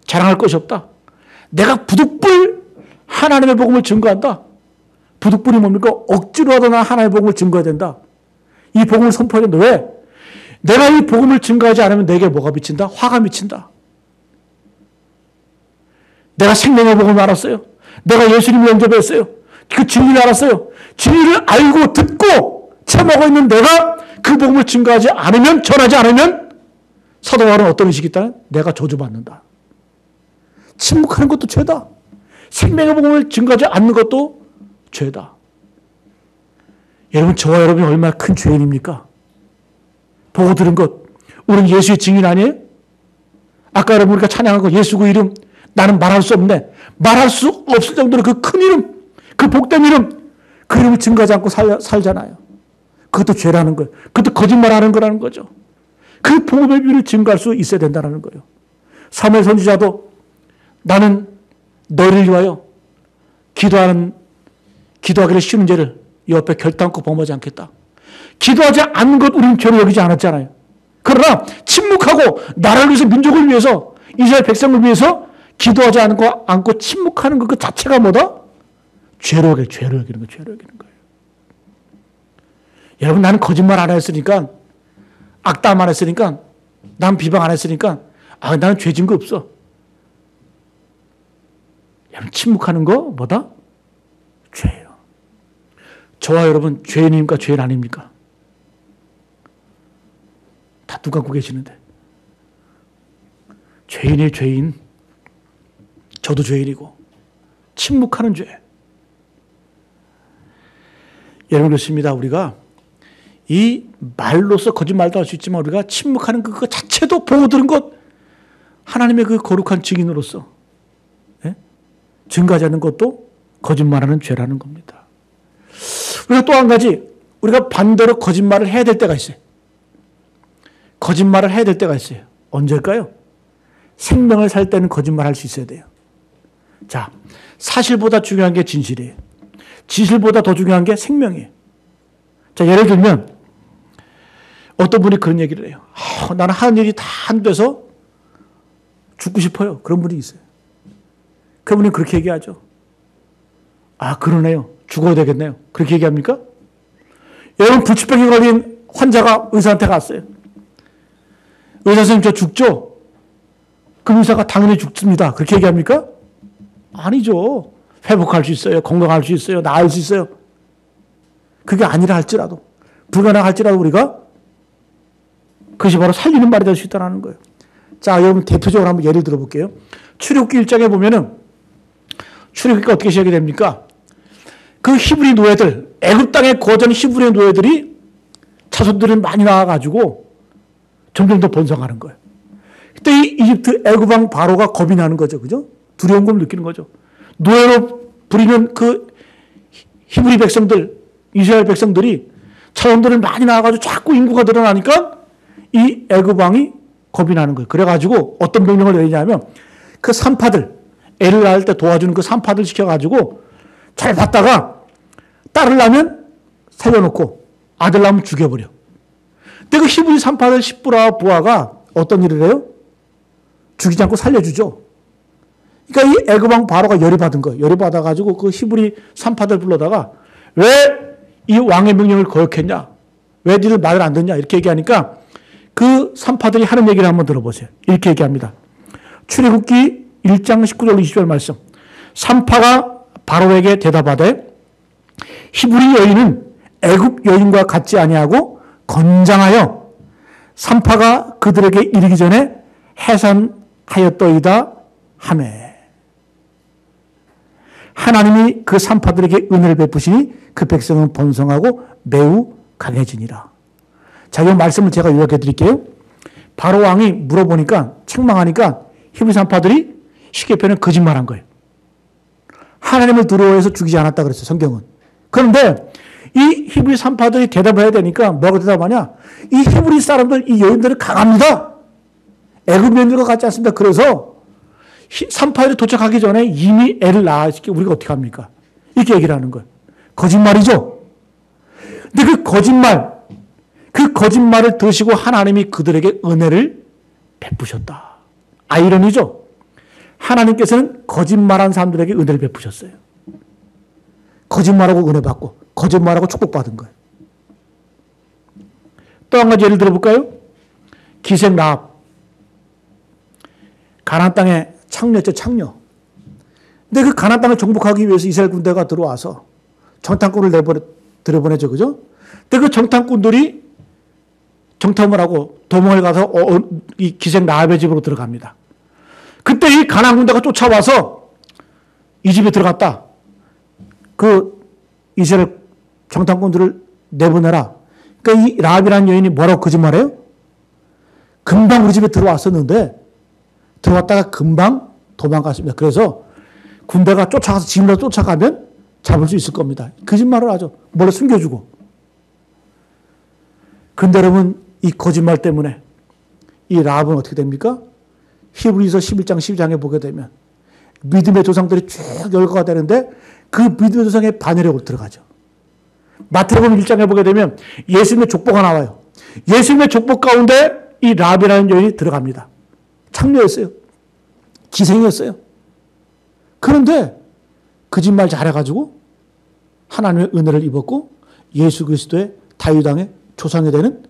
자랑할 것이 없다. 내가 부득불 하나님의 복음을 증거한다. 부득불이 뭡니까? 억지로라도 나 하나님의 복음을 증거해야 된다. 이 복음을 선포해야 된다. 왜? 내가 이 복음을 증거하지 않으면 내게 뭐가 미친다? 화가 미친다. 내가 생명의 복음을 알았어요. 내가 예수님을 영접했어요. 그 진리를 알았어요. 진리를 알고 듣고 채먹고 있는 내가 그 복음을 증거하지 않으면, 전하지 않으면 사도 바울은 어떤 의식이 있다? 내가 저주받는다. 침묵하는 것도 죄다. 생명의 복음을 증거하지 않는 것도 죄다. 여러분, 저와 여러분이 얼마나 큰 죄인입니까? 보고 들은 것, 우리는 예수의 증인 아니에요? 아까 여러분 우리가 찬양한 거, 예수 그 이름, 나는 말할 수 없네. 말할 수 없을 정도로 그 큰 이름, 그 복된 이름, 그 이름을 증거하지 않고 살잖아요. 그것도 죄라는 거예요. 그것도 거짓말하는 거라는 거죠. 그 복음의 비밀을 증거할 수 있어야 된다는 거예요. 사무엘 선지자도 나는 너희를 위하여 기도하기를 쉬운 죄를 여호와께 결단코 범하지 않겠다. 기도하지 않는 것 우리는 죄로 여기지 않았잖아요. 그러나 침묵하고 나라를 위해서, 민족을 위해서, 이스라엘 백성을 위해서 기도하지 않고 침묵하는 것 그 자체가 뭐다? 죄로 여기는 거예요. 여러분, 나는 거짓말 안 했으니까, 악담 안 했으니까, 난 비방 안 했으니까, 나는 죄 진 거 없어. 여러분, 침묵하는 거 뭐다? 죄예요. 저와 여러분, 죄인입니까? 죄인 아닙니까? 다 눈 감고 계시는데. 죄인이에요, 죄인. 저도 죄인이고. 침묵하는 죄. 여러분, 그렇습니다. 우리가 이 말로서 거짓말도 할 수 있지만 우리가 침묵하는 그것 자체도 보고 들은 것, 하나님의 그 거룩한 증인으로서 증거하지 않는 것도 거짓말하는 죄라는 겁니다. 우리가 또 한 가지, 우리가 반대로 거짓말을 해야 될 때가 있어요. 거짓말을 해야 될 때가 있어요. 언제일까요? 생명을 살 때는 거짓말할 수 있어야 돼요. 자, 사실보다 중요한 게 진실이에요. 진실보다 더 중요한 게 생명이에요. 자, 예를 들면 어떤 분이 그런 얘기를 해요. 나는 하는 일이 다 안 돼서 죽고 싶어요. 그런 분이 있어요. 그분이 그렇게 얘기하죠. 그러네요. 죽어야 되겠네요. 그렇게 얘기합니까? 여러분, 불치병에 걸린 환자가 의사한테 갔어요. 의사 선생님, 저 죽죠? 그 의사가 당연히 죽습니다. 그렇게 얘기합니까? 아니죠. 회복할 수 있어요. 건강할 수 있어요. 나을 수 있어요. 그게 아니라 할지라도, 불가능할지라도 우리가 그것이 바로 살리는 말이 될 수 있다는 거예요. 자, 여러분, 대표적으로 한번 예를 들어볼게요. 출애굽기 1장에 보면은 출애굽기가 어떻게 시작이 됩니까? 그 히브리 노예들, 애굽 땅에 거전 히브리 노예들이 자손들이 많이 나와가지고 점점 더 번성하는 거예요. 그때 이 이집트 애굽 왕 바로가 겁이 나는 거죠. 그죠? 두려운 걸 느끼는 거죠. 노예로 부리는 그 히브리 백성들, 이스라엘 백성들이 자손들을 많이 나와가지고 자꾸 인구가 늘어나니까 이 애굽 왕이 겁이 나는 거예요. 그래가지고 어떤 명령을 내리냐면 그 산파들, 애를 낳을 때 도와주는 그 산파들 시켜가지고 잘 봤다가 딸을 낳으면 살려놓고 아들 낳으면 죽여버려. 근데 그 히브리 산파들 십부라와 부하가 어떤 일을 해요? 죽이지 않고 살려주죠. 그러니까 이 애굽 왕 바로가 열이 받은 거예요. 열이 받아가지고 그 히브리 산파들 불러다가 왜 이 왕의 명령을 거역했냐? 왜 니들 말을 안 듣냐? 이렇게 얘기하니까 그 산파들이 하는 얘기를 한번 들어보세요. 이렇게 얘기합니다. 출애굽기 1장 19절 20절 말씀. 산파가 바로에게 대답하되 히브리 여인은 애굽 여인과 같지 아니하고 건장하여 산파가 그들에게 이르기 전에 해산하였더이다 하매. 하나님이 그 산파들에게 은혜를 베푸시니 그 백성은 번성하고 매우 강해지니라. 자, 이 말씀을 제가 요약해 드릴게요. 바로 왕이 물어보니까 책망하니까 히브리 산파들이 쉽게 표현해 거짓말한 거예요. 하나님을 두려워해서 죽이지 않았다 그랬어요, 성경은. 그런데 이 히브리 산파들이 대답을 해야 되니까 뭐라고 대답하냐? 이 히브리 사람들, 이 여인들은 강합니다. 애굽 여인들과 같지 않습니다. 그래서 산파들이 도착하기 전에 이미 애를 낳았기 우리가 어떻게 합니까? 이렇게 얘기를 하는 거예요. 거짓말이죠. 근데 그 거짓말을 드시고 하나님이 그들에게 은혜를 베푸셨다. 아이러니죠. 하나님께서는 거짓말한 사람들에게 은혜를 베푸셨어요. 거짓말하고 은혜 받고 거짓말하고 축복받은 거예요. 또 한 가지 예를 들어볼까요? 기생 라합. 가나안 땅에 창녀였죠, 창녀. 근데 그 가나안 땅을 정복하기 위해서 이스라엘 군대가 들어와서 정탐꾼을 들여보내죠, 그죠? 근데 그 정탐꾼들이 정탐을 하고 도망을 가서 이 기생 라합의 집으로 들어갑니다. 그때 이 가나안 군대가 쫓아와서 이 집에 들어갔다. 그 이스라엘 정탐꾼들을 내보내라. 그러니까 이 라합이라는 여인이 뭐라고 거짓말해요? 금방 우리 집에 들어왔었는데 들어왔다가 금방 도망갔습니다. 그래서 군대가 쫓아가서 집으로 쫓아가면 잡을 수 있을 겁니다. 거짓말을 하죠. 몰래 숨겨주고. 근데 여러분 이 거짓말 때문에 이 라합은 어떻게 됩니까? 히브리서 11장 12장에 보게 되면 믿음의 조상들이 쭉 열거가 되는데 그 믿음의 조상의 반열에 들어가죠. 마태복음 1장에 보게 되면 예수님의 족보가 나와요. 예수님의 족보 가운데 이 라합이라는 여인이 들어갑니다. 창녀였어요. 기생이었어요. 그런데 거짓말 잘해가지고 하나님의 은혜를 입었고 예수 그리스도의 다윗 왕의 조상이 되는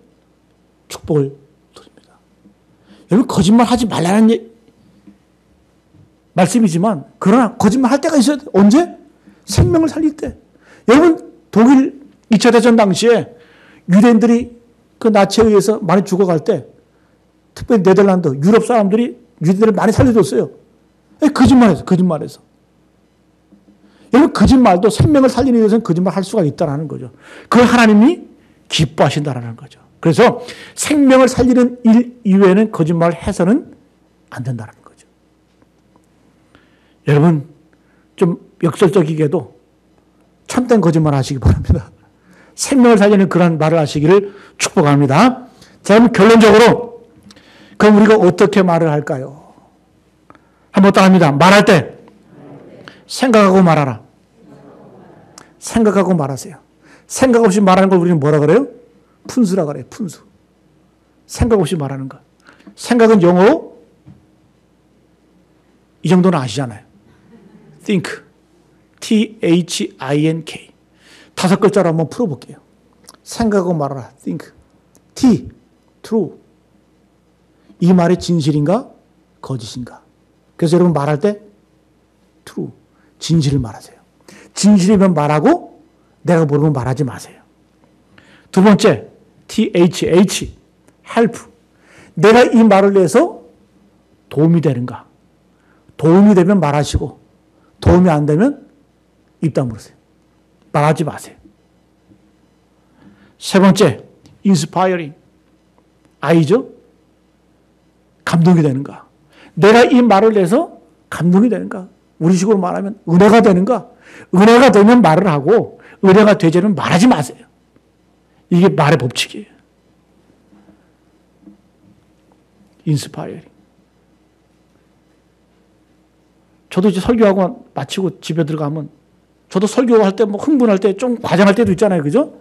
축복을 드립니다. 여러분 거짓말 하지 말라는 말씀이지만 그러나 거짓말 할 때가 있어야 돼요. 언제? 생명을 살릴 때. 여러분 독일 2차 대전 당시에 유대인들이 그 나치에 의해서 많이 죽어갈 때 특별히 네덜란드, 유럽 사람들이 유대인들을 많이 살려줬어요. 거짓말해서. 여러분 거짓말도 생명을 살리는 위해서는 거짓말 할 수가 있다는 거죠. 그걸 하나님이 기뻐하신다는 거죠. 그래서 생명을 살리는 일 이외에는 거짓말을 해서는 안 된다는 거죠. 여러분 좀 역설적이게도 참된 거짓말 하시기 바랍니다. 생명을 살리는 그런 말을 하시기를 축복합니다. 자, 그럼 결론적으로 그럼 우리가 어떻게 말을 할까요? 한번 더 합니다. 말할 때 생각하고 말하라. 생각하고 말하세요. 생각 없이 말하는 걸 우리는 뭐라 그래요? 푼수라 그래요. 푼수. 생각 없이 말하는 것. 생각은 영어로 이 정도는 아시잖아요. think. T-H-I-N-K. 5글자로 한번 풀어볼게요. 생각하고 말하라. think. T. true. 이 말이 진실인가? 거짓인가? 그래서 여러분 말할 때 true. 진실을 말하세요. 진실이면 말하고 내가 모르면 말하지 마세요. 두 번째, THH, help. 내가 이 말을 내서 도움이 되는가? 도움이 되면 말하시고 도움이 안 되면 입 다물으세요. 말하지 마세요. 세 번째, inspiring. I죠? 감동이 되는가? 내가 이 말을 내서 감동이 되는가? 우리식으로 말하면 은혜가 되는가? 은혜가 되면 말을 하고 은혜가 되지 않으면 말하지 마세요. 이게 말의 법칙이에요. 인스파이어링. 저도 이제 설교하고 마치고 집에 들어가면 저도 설교할 때 뭐 흥분할 때 좀 과장할 때도 있잖아요. 그죠?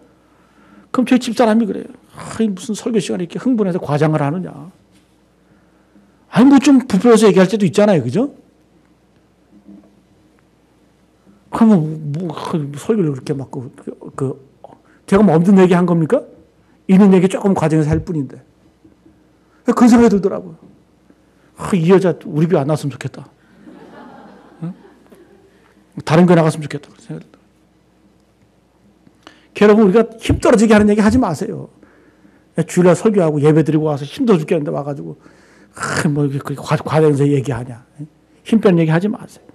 그럼 저희 집사람이 그래요. 무슨 설교 시간에 이렇게 흥분해서 과장을 하느냐. 아니 뭐 좀 부풀어서 얘기할 때도 있잖아요. 그죠? 그러면 뭐 설교를 그렇게 막 제가 뭐 없는 얘기 한 겁니까? 있는 얘기 조금 과정해서 할 뿐인데. 그런 생각이 들더라고요. 이 여자 우리 교회 안 나왔으면 좋겠다. 응? 다른 교회 나갔으면 좋겠다. 생각이 들더라고요. 여러분 우리가 힘 떨어지게 하는 얘기 하지 마세요. 주일날 설교하고 예배 드리고 와서 힘들어 죽겠는데 와가지고 뭐 이렇게 과정에서 얘기하냐. 힘 빼는 얘기 하지 마세요.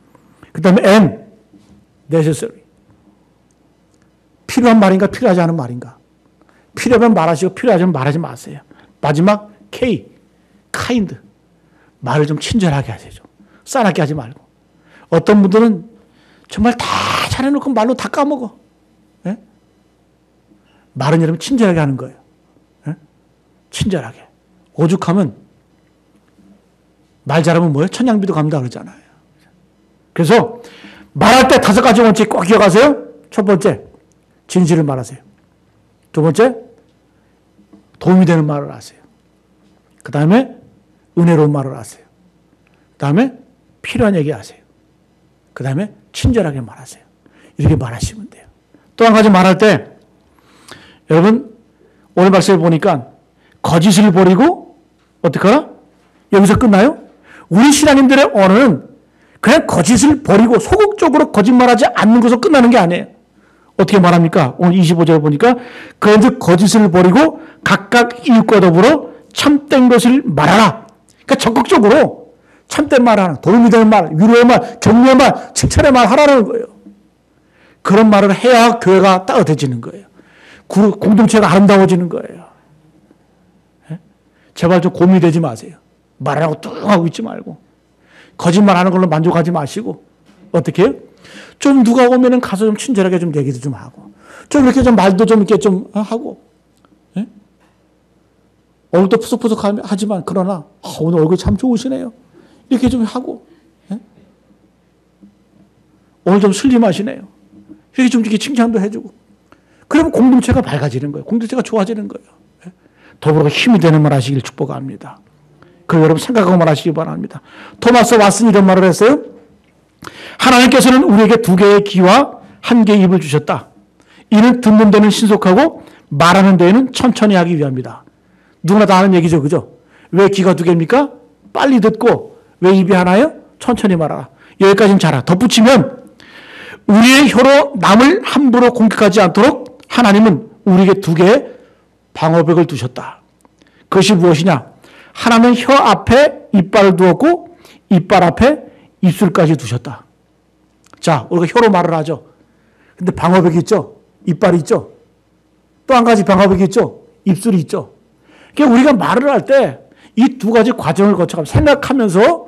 그 다음에 N, necessary. 필요한 말인가 필요하지 않은 말인가. 필요하면 말하시고 필요하지 않으면 말하지 마세요. 마지막 K, kind. 말을 좀 친절하게 하세요. 싸납게 하지 말고. 어떤 분들은 정말 다 잘해놓고 말로 다 까먹어. 네? 말은 여러분 친절하게 하는 거예요. 네? 친절하게. 오죽하면 말 잘하면 뭐예요? 천냥비도 갑니다 그러잖아요. 그래서 말할 때 5가지 원칙 꼭 기억하세요. 첫 번째, 진실을 말하세요. 두 번째, 도움이 되는 말을 하세요. 그 다음에 은혜로운 말을 하세요. 그 다음에 필요한 얘기 하세요. 그 다음에 친절하게 말하세요. 이렇게 말하시면 돼요. 또 한 가지 말할 때, 여러분, 오늘 말씀을 보니까 거짓을 버리고, 어떻게 하나? 여기서 끝나요? 우리 신앙인들의 언어는 그냥 거짓을 버리고 소극적으로 거짓말하지 않는 것으로 끝나는 게 아니에요. 어떻게 말합니까? 오늘 25절 보니까 그런즉 거짓을 버리고 각각 이웃과 더불어 참된 것을 말하라. 그러니까 적극적으로 참된 말하는, 도움이 되는 말, 위로의 말, 격려의 말, 칭찬의 말 하라는 거예요. 그런 말을 해야 교회가 따뜻해지는 거예요. 공동체가 아름다워지는 거예요. 제발 좀 고민이 되지 마세요. 말하고 뚱 하고 있지 말고. 거짓말하는 걸로 만족하지 마시고. 어떻게 해요? 좀 누가 오면은 가서 좀 친절하게 좀 얘기도 좀 하고. 좀 이렇게 좀 말도 좀 이렇게 좀 하고. 예? 얼굴도 푸석푸석 하지만 그러나 오늘 얼굴 참 좋으시네요. 이렇게 좀 하고. 예? 오늘 좀 슬림하시네요. 이렇게 좀 이렇게 칭찬도 해주고. 그러면 공동체가 밝아지는 거예요. 공동체가 좋아지는 거예요. 예? 더불어 힘이 되는 말 하시길 축복합니다. 그걸 여러분 생각하고 말하시기 바랍니다. 토마스 왓슨이 이런 말을 했어요. 하나님께서는 우리에게 2개의 귀와 1개의 입을 주셨다. 이는 듣는 데는 신속하고 말하는 데에는 천천히 하기 위함이다. 누구나 다 아는 얘기죠. 그죠? 왜 귀가 2개입니까? 빨리 듣고. 왜 입이 하나요? 천천히 말하라. 여기까지는 잘 알아. 덧붙이면 우리의 혀로 남을 함부로 공격하지 않도록 하나님은 우리에게 2개의 방어벽을 두셨다. 그것이 무엇이냐? 하나는 혀 앞에 이빨을 두었고 이빨 앞에 입술까지 두셨다. 자, 우리가 혀로 말을 하죠. 근데 방어벽이 있죠. 이빨이 있죠. 또 한 가지 방어벽이 있죠. 입술이 있죠. 그러니까 우리가 말을 할 때 이 2가지 과정을 거쳐가면서 생각하면서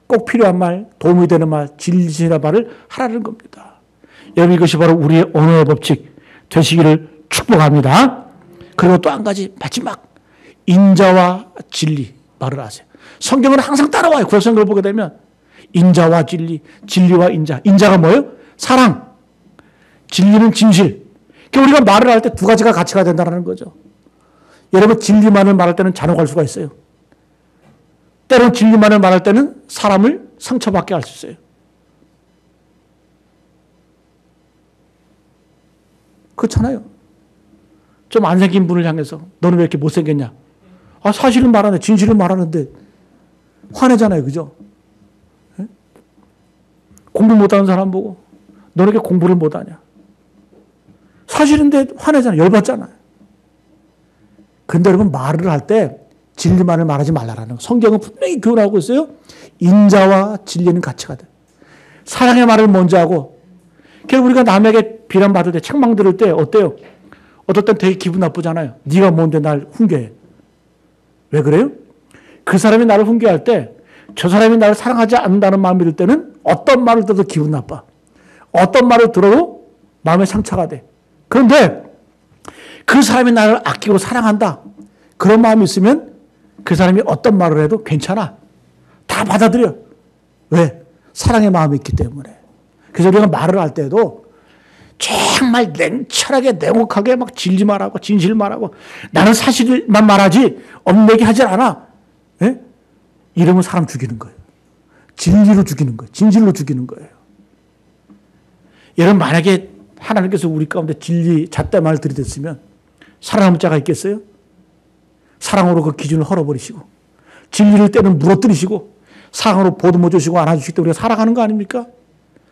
꼭 필요한 말, 도움이 되는 말, 진실한 말을 하라는 겁니다. 여러분, 이것이 바로 우리의 언어의 법칙 되시기를 축복합니다. 그리고 또 한 가지 마지막, 인자와 진리 말을 하세요. 성경은 항상 따라와요. 구약성경을 보게 되면 인자와 진리, 진리와 인자. 인자가 뭐예요? 사랑. 진리는 진실. 그러니까 우리가 말을 할 때 2가지가 같이 가야 된다는 거죠. 여러분, 진리만을 말할 때는 잔혹할 수가 있어요. 때로는 진리만을 말할 때는 사람을 상처받게 할 수 있어요. 그렇잖아요. 좀 안 생긴 분을 향해서 너는 왜 이렇게 못생겼냐? 아, 사실은 말하는데, 진실을 말하는데 화내잖아요. 그죠? 네? 공부 못하는 사람 보고 너는 왜 공부를 못하냐? 사실인데 화내잖아요. 열받잖아요. 근데 여러분, 말을 할 때 진리만을 말하지 말라라는 거. 성경은 분명히 교훈하고 있어요. 인자와 진리는 같이 가다. 사랑의 말을 먼저 하고. 그래서 우리가 남에게 비난받을 때, 책망 들을 때 어때요? 어떨 땐 되게 기분 나쁘잖아요. 네가 뭔데 날 훈계해. 왜 그래요? 그 사람이 나를 훈계할 때 저 사람이 나를 사랑하지 않는다는 마음이 들 때는 어떤 말을 들어도 기분 나빠. 어떤 말을 들어도 마음에 상처가 돼. 그런데 그 사람이 나를 아끼고 사랑한다. 그런 마음이 있으면 그 사람이 어떤 말을 해도 괜찮아. 다 받아들여. 왜? 사랑의 마음이 있기 때문에. 그래서 우리가 말을 할 때도 정말 냉철하게 냉혹하게 막 진리 말하고 진실 말하고 나는 사실만 말하지 얽매기 하질 않아. 예? 이러면 사람 죽이는 거예요. 진리로 죽이는 거예요. 진실로 죽이는 거예요. 여러분, 만약에 하나님께서 우리 가운데 진리 잣대 말을 들이댔으면 살아남을 자가 있겠어요? 사랑으로 그 기준을 헐어버리시고 진리를 때는 무너뜨리시고 사랑으로 보듬어 주시고 안아주시기 때문에 우리가 살아가는 거 아닙니까?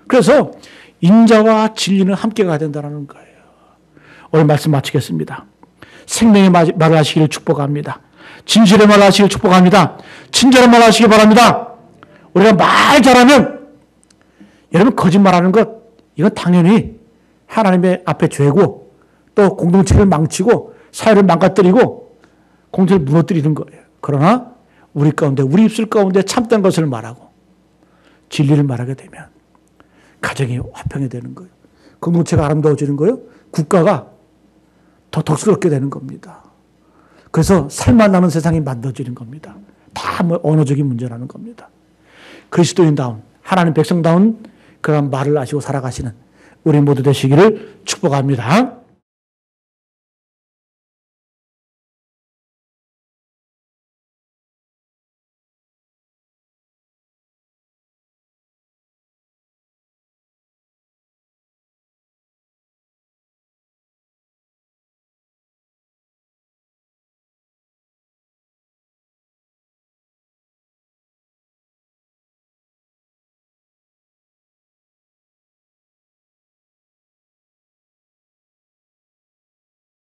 그래서 인자와 진리는 함께 가야 된다는 거예요. 오늘 말씀 마치겠습니다. 생명의 말을 하시기를 축복합니다. 진실의 말을 하시기를 축복합니다. 친절한 말을 하시기 바랍니다. 우리가 말 잘하면, 여러분, 거짓말하는 것, 이건 당연히 하나님의 앞에 죄고 또 공동체를 망치고 사회를 망가뜨리고 공동체를 무너뜨리는 거예요. 그러나 우리 가운데, 우리 입술 가운데 참된 것을 말하고 진리를 말하게 되면 가정이 화평이 되는 거예요. 공동체가 아름다워지는 거예요. 국가가 더 덕스럽게 되는 겁니다. 그래서 살만 나는 세상이 만들어지는 겁니다. 다 뭐 언어적인 문제라는 겁니다. 그리스도인다운, 하나님 백성다운 그런 말을 하시고 살아가시는 우리 모두 되시기를 축복합니다.